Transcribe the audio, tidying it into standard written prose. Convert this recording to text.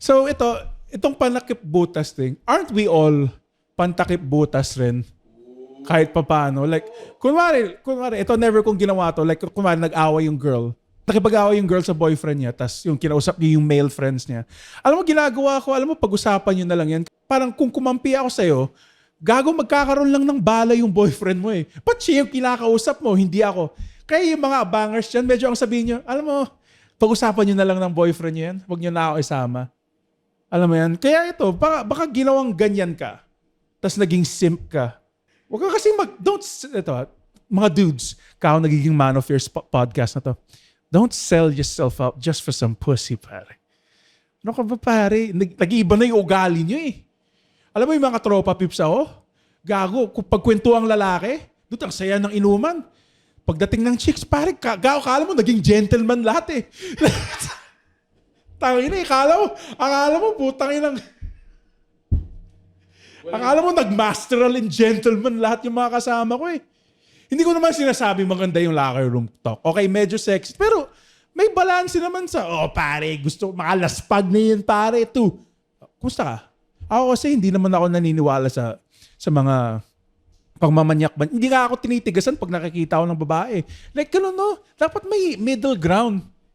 So itong panakip-butas thing, aren't we all pantakip-butas rin? Kahit papaano. Like, kunwari, ito never kong ginawa to. Like, kunwari, nag-away yung girl. Nakipag-away yung girl sa boyfriend niya, tas yung kinausap niya yung male friends niya. Alam mo, ginagawa ko, pag-usapan nyo na lang yan. Parang kung kumampi ako sa'yo, gago, magkakaroon lang ng bala yung boyfriend mo eh. Ba't siya yung kinakausap mo, hindi ako? Kaya yung mga bangers dyan, medyo ang sabihin nyo, alam mo, pag-usapan nyo na lang ng boyfriend nyo yan. Huwag nyo na ako isama. Alam mo yan? Kaya ito, baka ginawang ganyan ka, tas naging simp ka. Huwag ka kasi mga dudes, kao nagiging man of your podcast na to. Don't sell yourself out just for some pussy, pare. Ano ka ba, pare? Nag-iiba na yung ugali nyo eh. Alam mo yung mga tropa pips ako? Gago, kung pagkwento ang lalaki, doon ang saya ng inuman. Pagdating ng chicks, pare, gago, kala mo naging gentleman lahat eh. Tangina eh, akala mo, putang inang... Akala mo nag-masteral and gentleman lahat yung mga kasama ko eh. Hindi ko naman sinasabi maganda yung locker room talk. Okay, medyo sexy. Pero may balance naman sa, pare, gusto makalaspag na yun, pare. Kumusta ka? Ako kasi hindi naman ako naniniwala sa mga pagmamanyak. Hindi nga ako tinitigasan pag nakikita ko ng babae. Like, ganun no? Dapat may middle ground.